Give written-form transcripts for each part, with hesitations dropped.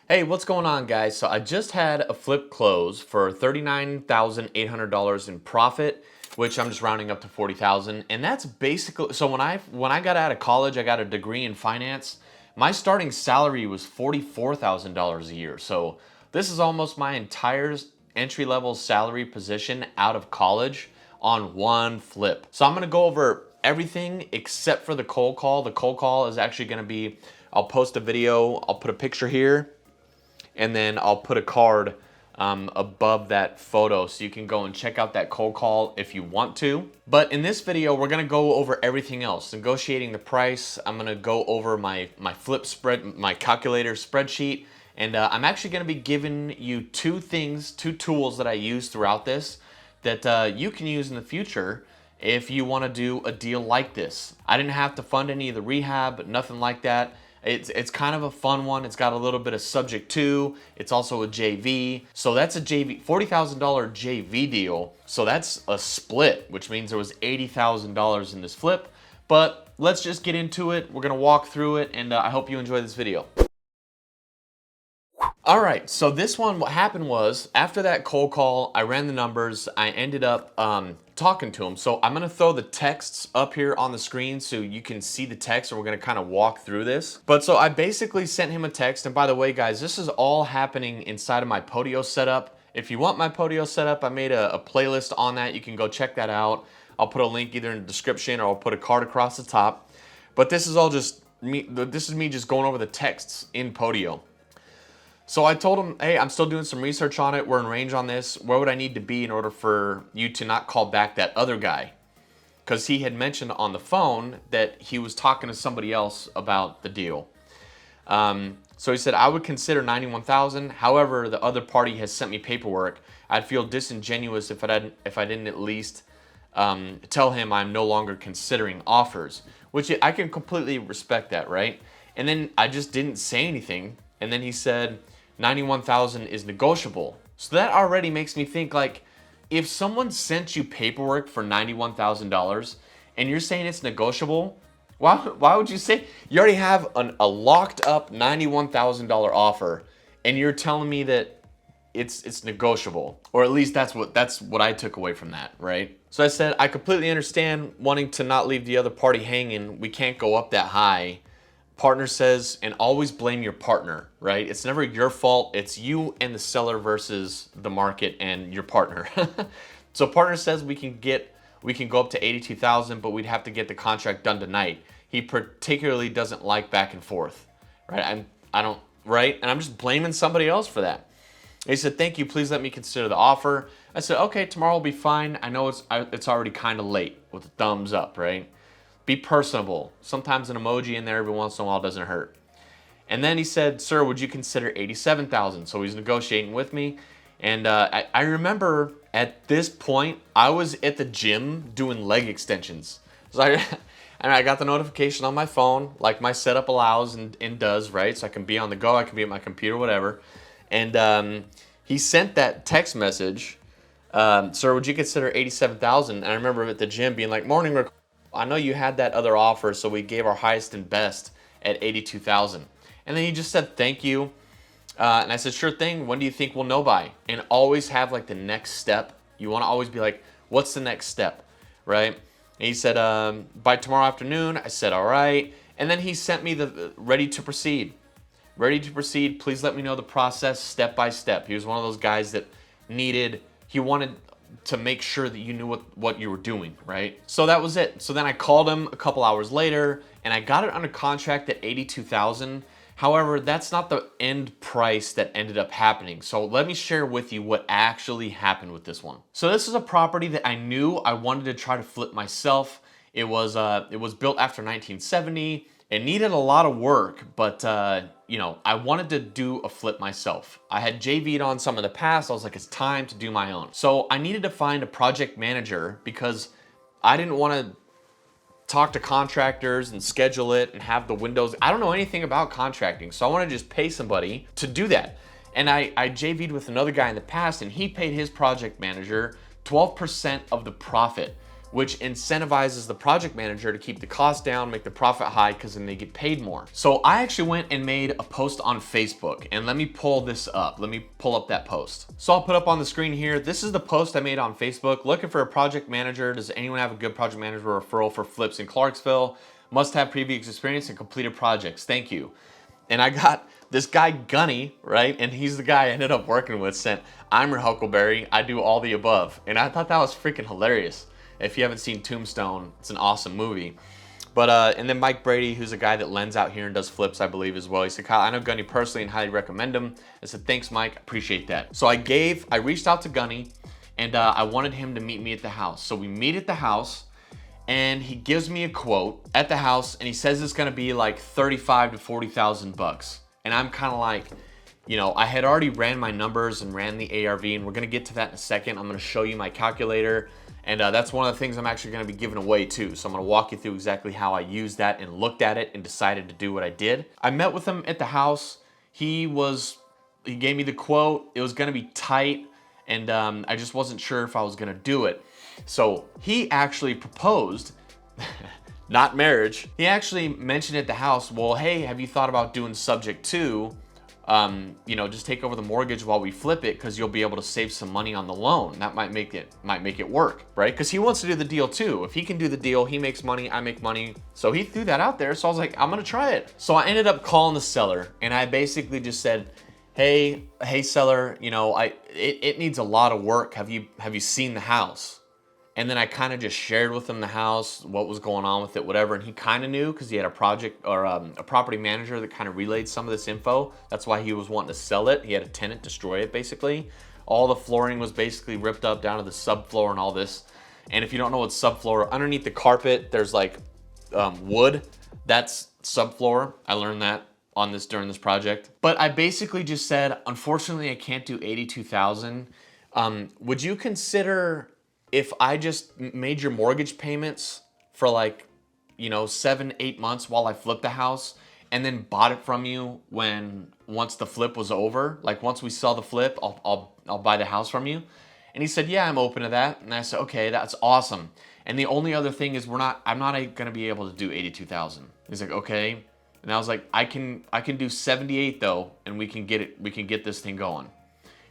Hey, what's going on, guys? So I just had a flip close for $39,800 in profit, which I'm just rounding up to 40,000. And that's basically, so when I got out of college, I got a degree in finance. My starting salary was $44,000 a year. So this is almost my entire entry-level salary position out of college on one flip. So I'm gonna go over everything except for the cold call. The cold call is actually gonna be, I'll post a video, I'll put a picture here, and then I'll put a card above that photo so you can go and check out that cold call if you want to. But in this video, we're gonna go over everything else. Negotiating the price, I'm gonna go over my flip spread, my calculator spreadsheet, and I'm actually gonna be giving you two tools that I use throughout this that you can use in the future if you wanna do a deal like this. I didn't have to fund any of the rehab, nothing like that. It's kind of a fun one. It's got a little bit of subject to. It's also a JV. So that's a JV, $40,000 JV deal. So that's a split, which means there was $80,000 in this flip. But let's just get into it. We're gonna walk through it, and I hope you enjoy this video. All right, so this one, what happened was, after that cold call, I ran the numbers, I ended up talking to him. So I'm gonna throw the texts up here on the screen so you can see the text, and we're gonna kind of walk through this. But so I basically sent him a text, and by the way, guys, this is all happening inside of my Podio setup. If you want my Podio setup, I made a playlist on that. You can go check that out. I'll put a link either in the description or I'll put a card across the top. But this is all just me, this is me just going over the texts in Podio. So I told him, hey, I'm still doing some research on it. We're in range on this. Where would I need to be in order for you to not call back that other guy? Because he had mentioned on the phone that he was talking to somebody else about the deal. So he said, I would consider 91,000. However, the other party has sent me paperwork. I'd feel disingenuous if I didn't at least tell him I'm no longer considering offers, which I can completely respect that, right? And then I just didn't say anything. And then he said, 91,000 is negotiable. So that already makes me think, like, if someone sent you paperwork for $91,000 and you're saying it's negotiable, why would you say you already have a locked up $91,000 offer and you're telling me that it's negotiable? Or at least that's what I took away from that, right? So I said, I completely understand wanting to not leave the other party hanging. We can't go up that high. Partner says, and always blame your partner, right? It's never your fault. It's you and the seller versus the market and your partner. So partner says we can go up to 82,000, but we'd have to get the contract done tonight. He particularly doesn't like back and forth, right? I don't, right? And I'm just blaming somebody else for that. He said, thank you, please let me consider the offer. I said, okay, tomorrow will be fine. I know it's already kind of late, with a thumbs up, right? Be personable. Sometimes an emoji in there every once in a while doesn't hurt. And then he said, sir, would you consider 87,000? So he's negotiating with me. And I remember at this point, I was at the gym doing leg extensions. So I got the notification on my phone, like my setup allows and does, right? So I can be on the go, I can be at my computer, whatever. And he sent that text message, sir, would you consider 87,000? And I remember at the gym being like, morning, I know you had that other offer, so we gave our highest and best at 82,000. And then he just said, thank you. And I said, sure thing. When do you think we'll know by? And always have like the next step. You want to always be like, what's the next step, right? And he said, by tomorrow afternoon. I said, all right. And then he sent me the ready to proceed. Ready to proceed. Please let me know the process step by step. He was one of those guys that he wanted to make sure that you knew what you were doing, right? So that was it. So then I called him a couple hours later and I got it under contract at 82,000. However, that's not the end price that ended up happening. So let me share with you what actually happened with this one. So this is a property that I knew I wanted to try to flip myself. It was built after 1970. It needed a lot of work, but you know, I wanted to do a flip myself. I had JV'd on some in the past. I was like, it's time to do my own. So I needed to find a project manager because I didn't want to talk to contractors and schedule it and have the windows. I don't know anything about contracting, so I want to just pay somebody to do that. And I JV'd with another guy in the past, and he paid his project manager 12% of the profit, which incentivizes the project manager to keep the cost down, make the profit high, because then they get paid more. So I actually went and made a post on Facebook, and let me pull this up. Let me pull up that post. So I'll put up on the screen here. This is the post I made on Facebook. Looking for a project manager. Does anyone have a good project manager referral for flips in Clarksville? Must have previous experience and completed projects. Thank you. And I got this guy Gunny, right? And he's the guy I ended up working with, sent, I'm your Huckleberry, I do all the above. And I thought that was freaking hilarious. If you haven't seen Tombstone, it's an awesome movie. But, and then Mike Brady, who's a guy that lends out here and does flips, I believe, as well. He said, Kyle, I know Gunny personally and highly recommend him. I said, thanks, Mike, appreciate that. So I reached out to Gunny, and I wanted him to meet me at the house. So we meet at the house, and he gives me a quote at the house, and he says it's gonna be like 35 to 40,000 bucks. And I'm kind of like, you know, I had already ran my numbers and ran the ARV, and we're gonna get to that in a second. I'm gonna show you my calculator, and that's one of the things I'm actually gonna be giving away too. So I'm gonna walk you through exactly how I used that and looked at it and decided to do what I did. I met with him at the house. He gave me the quote. It was gonna be tight, and I just wasn't sure if I was gonna do it. So he actually proposed, not marriage. He actually mentioned at the house, well, hey, have you thought about doing subject to, you know, just take over the mortgage while we flip it, because you'll be able to save some money on the loan. That might make it work, right? Because he wants to do the deal too. If he can do the deal, he makes money, I make money. So he threw that out there. So I was like, I'm gonna try it. So I ended up calling the seller, and I basically just said, hey seller, you know, it needs a lot of work. Have you seen the house? And then I kind of just shared with him the house, what was going on with it, whatever. And he kind of knew because he had a project or a property manager that kind of relayed some of this info. That's why he was wanting to sell it. He had a tenant destroy it, basically. All the flooring was basically ripped up down to the subfloor and all this. And if you don't know what subfloor, underneath the carpet, there's like wood. That's subfloor. I learned that during this project. But I basically just said, unfortunately, I can't do 82,000. Would you consider if I just made your mortgage payments for like, you know, 7-8 months while I flipped the house, and then bought it from you once the flip was over? Like once we sell the flip, I'll buy the house from you. And he said, yeah, I'm open to that. And I said, okay, that's awesome. And the only other thing is I'm not gonna be able to do 82,000. He's like, okay. And I was like, I can do 78 though, and we can get this thing going.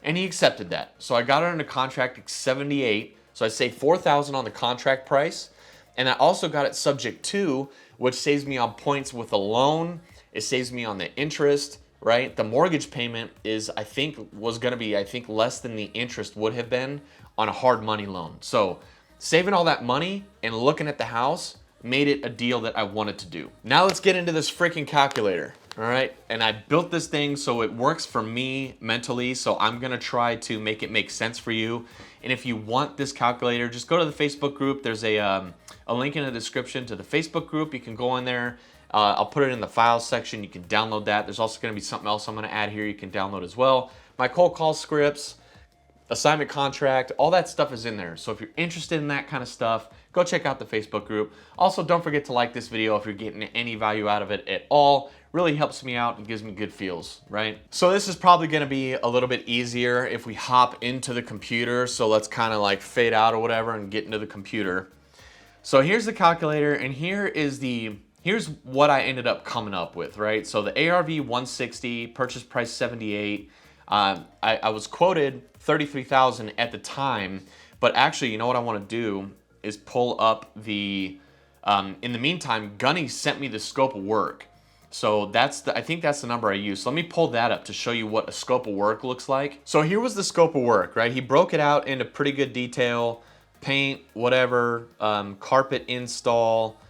And he accepted that. So I got it under contract at 78. So I saved 4,000 on the contract price, and I also got it subject to, which saves me on points with a loan. It saves me on the interest, right? The mortgage payment was gonna be less than the interest would have been on a hard money loan. So saving all that money and looking at the house made it a deal that I wanted to do. Now let's get into this freaking calculator. All right, and I built this thing so it works for me mentally, so I'm gonna try to make it make sense for you. And if you want this calculator, just go to the Facebook group. There's a link in the description to the Facebook group. You can go in there. I'll put it in the files section. You can download that. There's also gonna be something else I'm gonna add here you can download as well. My cold call scripts, assignment contract, all that stuff is in there. So if you're interested in that kind of stuff, go check out the Facebook group. Also, don't forget to like this video if you're getting any value out of it at all. Really helps me out and gives me good feels, right? So this is probably gonna be a little bit easier if we hop into the computer. So let's kind of like fade out or whatever and get into the computer. So here's the calculator, and here's what I ended up coming up with, right? So the ARV 160, purchase price 78. I was quoted 33,000 at the time, but actually, you know what I want to do is pull up the. In the meantime, Gunny sent me the scope of work. So I think that's the number I used. So let me pull that up to show you what a scope of work looks like. So here was the scope of work, right? He broke it out into pretty good detail, paint, whatever, carpet install,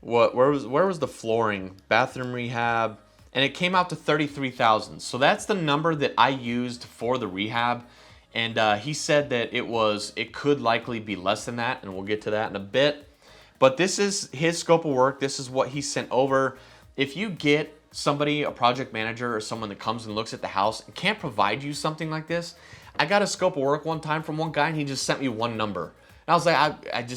where was the flooring, bathroom rehab, and it came out to 33,000. So that's the number that I used for the rehab. And he said that it could likely be less than that, and we'll get to that in a bit. But this is his scope of work. This is what he sent over. If you get somebody, a project manager or someone that comes and looks at the house and can't provide you something like this, I got a scope of work one time from one guy and he just sent me one number. And I was like,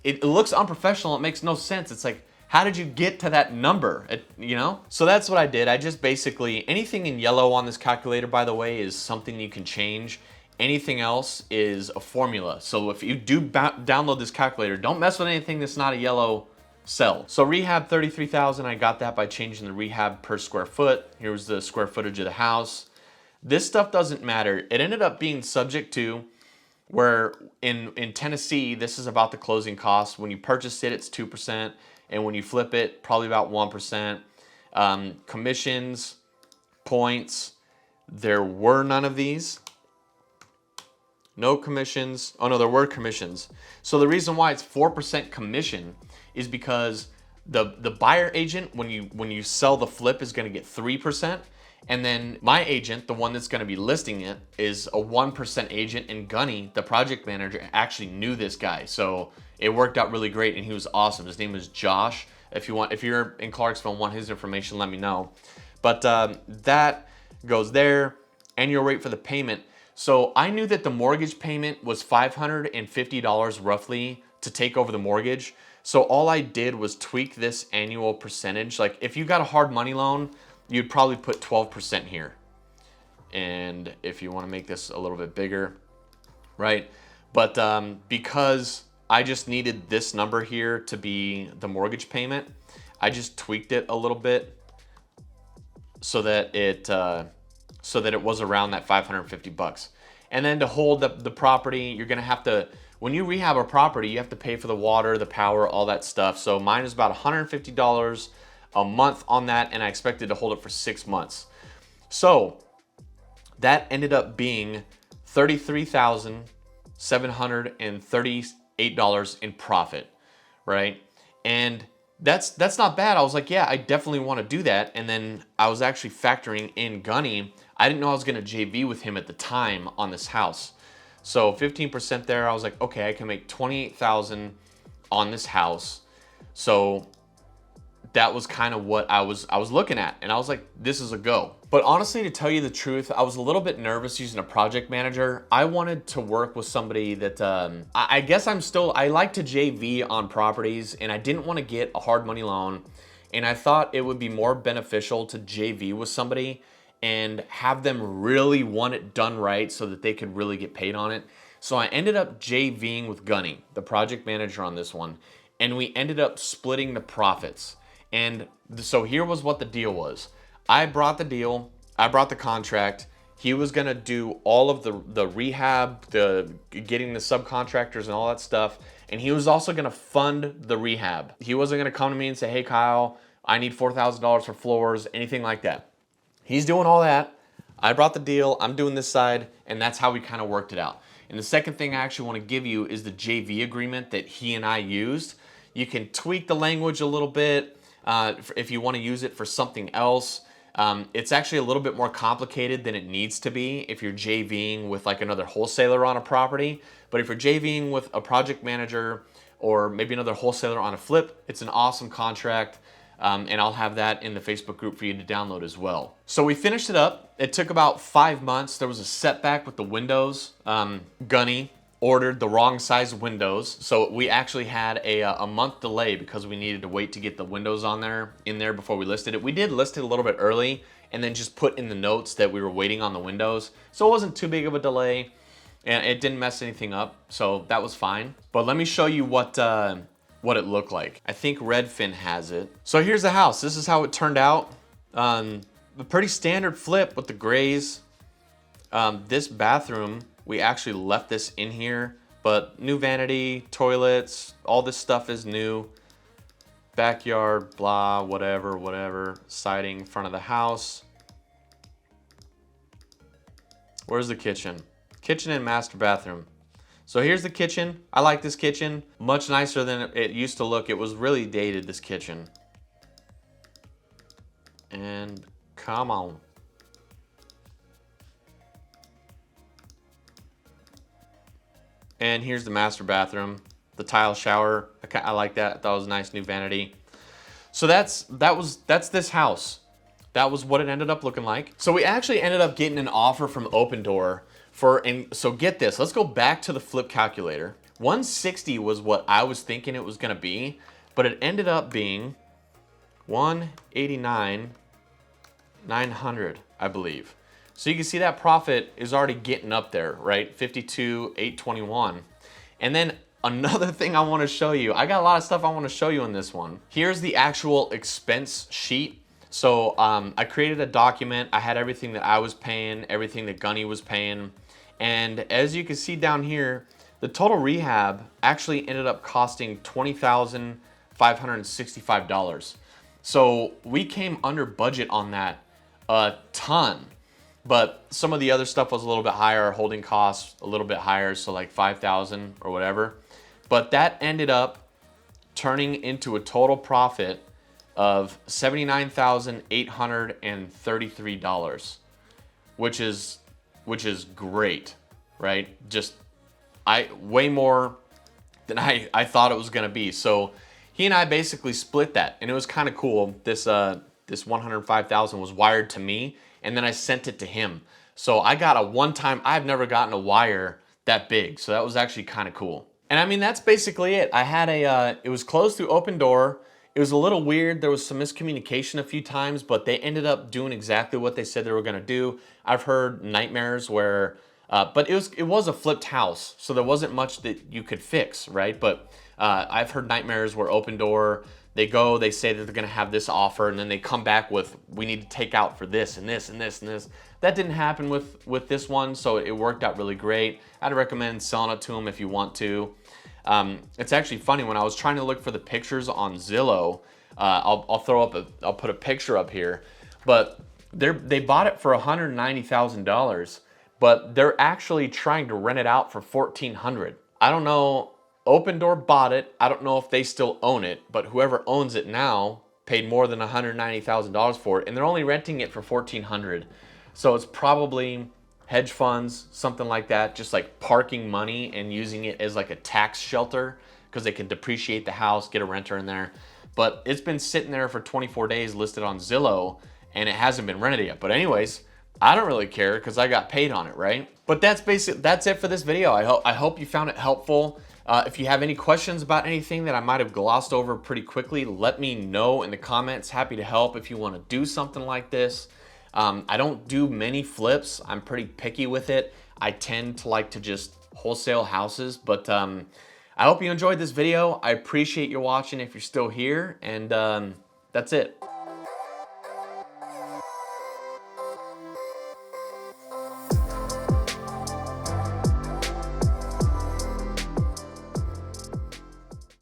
it looks unprofessional. It makes no sense. It's like, how did you get to that number? You know? So that's what I did. I just basically, anything in yellow on this calculator, by the way, is something you can change Anything else is a formula. So if you do download this calculator, don't mess with anything that's not a yellow cell. So rehab 33,000, I got that by changing the rehab per square foot. Here's the square footage of the house. This stuff doesn't matter. It ended up being subject to where in Tennessee, this is about the closing costs. When you purchase it, it's 2%. And when you flip it, probably about 1%. Commissions, points, there were none of these. No commissions. Oh no, there were commissions. So the reason why it's 4% commission is because the buyer agent, when you sell the flip, is going to get 3%. And then my agent, the one that's going to be listing it, is a 1% agent. And Gunny, the project manager, actually knew this guy. So it worked out really great, and he was awesome. His name is Josh. If you're in Clarksville and want his information, let me know. But that goes there. Annual rate for the payment. So I knew that the mortgage payment was $550 roughly to take over the mortgage. So all I did was tweak this annual percentage. Like if you got a hard money loan, you'd probably put 12% here. And if you want to make this a little bit bigger, right? But because I just needed this number here to be the mortgage payment, I just tweaked it a little bit so that it was around that 550 bucks. And then to hold the property, you're gonna have to, when you rehab a property, you have to pay for the water, the power, all that stuff. So mine is about $150 a month on that, and I expected to hold it for 6 months. So that ended up being $33,738 in profit, right? And that's not bad. I was like, yeah, I definitely want to do that. And then I was actually factoring in Gunny. I didn't know I was going to JV with him at the time on this house. So 15% there, I was like, okay, I can make $28,000 on this house. So that was kind of what I was looking at. And I was like, this is a go. But honestly, to tell you the truth, I was a little bit nervous using a project manager. I wanted to work with somebody that, I guess I like to JV on properties, and I didn't want to get a hard money loan. And I thought it would be more beneficial to JV with somebody and have them really want it done right so that they could really get paid on it. So I ended up JVing with Gunny, the project manager on this one, and we ended up splitting the profits. And so here was what the deal was. I brought the deal, I brought the contract. He was gonna do all of the rehab, the getting the subcontractors and all that stuff. And he was also gonna fund the rehab. He wasn't gonna come to me and say, hey Kyle, I need $4,000 for floors, anything like that. He's doing all that. I brought the deal, I'm doing this side, and that's how we kind of worked it out. And the second thing I actually want to give you is the JV agreement that he and I used. You can tweak the language a little bit if you want to use it for something else. It's actually a little bit more complicated than it needs to be if you're JVing with like another wholesaler on a property. But if you're JVing with a project manager or maybe another wholesaler on a flip, it's an awesome contract. And I'll have that in the Facebook group for you to download as well. So we finished it up. It took about 5 months. There was a setback with the windows. Gunny ordered the wrong size windows. So we actually had a month delay because we needed to wait to get the windows in there before we listed it. We did list it a little bit early and then just put in the notes that we were waiting on the windows. So it wasn't too big of a delay and it didn't mess anything up. So that was fine. But let me show you what it looked like. I think Redfin has it. So here's the house. This is how it turned out. A pretty standard flip with the grays. This bathroom, we actually left this in here, but new vanity, toilets, all this stuff is new. Backyard, blah, whatever. Siding, front of the house. Where's the kitchen? Kitchen and master bathroom. So here's the kitchen. I like this kitchen. Much nicer than it used to look. It was really dated, this kitchen. And come on. And here's the master bathroom. The tile shower. I like that. I thought it was a nice new vanity. So that's this house. That was what it ended up looking like. So we actually ended up getting an offer from Opendoor. So get this, let's go back to the flip calculator. 160 was what I was thinking it was gonna be, but it ended up being 189,900, I believe, So you can see that profit is already getting up there, right? 52,821. And then another thing I want to show you, I got a lot of stuff I want to show you in this one. Here's the actual expense sheet. So I created a document. I had everything that I was paying, everything that Gunny was paying. And as you can see down here, the total rehab actually ended up costing $20,565. So we came under budget on that a ton. But some of the other stuff was a little bit higher, holding costs a little bit higher, so like 5,000 or whatever. But that ended up turning into a total profit of $79,833, which is great, right? Just way more than I thought it was gonna be. So he and I basically split that, and it was kind of cool. This 105,000 was wired to me, and then I sent it to him. So I got a one-time, I've never gotten a wire that big, so that was actually kind of cool. And I mean, that's basically it. I had it was closed through Opendoor. It was a little weird. There was some miscommunication a few times, but they ended up doing exactly what they said they were gonna do. I've heard nightmares where, but it was a flipped house, so there wasn't much that you could fix, right? But I've heard nightmares where Opendoor, they say that they're gonna have this offer, and then they come back with, we need to take out for this and this and this and this. That didn't happen with this one, so it worked out really great. I'd recommend selling it to them if you want to. It's actually funny, when I was trying to look for the pictures on Zillow, I'll put a picture up here, but they bought it for $190,000, but they're actually trying to rent it out for $1,400. I don't know. Opendoor bought it. I don't know if they still own it, but whoever owns it now paid more than $190,000 for it, and they're only renting it for $1,400. So it's probably hedge funds, something like that, just like parking money and using it as like a tax shelter because they can depreciate the house, get a renter in there. But it's been sitting there for 24 days listed on Zillow, and it hasn't been rented yet. But anyways, I don't really care because I got paid on it, right? But that's it for this video. I hope you found it helpful. If you have any questions about anything that I might have glossed over pretty quickly, let me know in the comments. Happy to help if you want to do something like this. I don't do many flips. I'm pretty picky with it. I tend to like to just wholesale houses, but I hope you enjoyed this video. I appreciate you watching if you're still here, and that's it.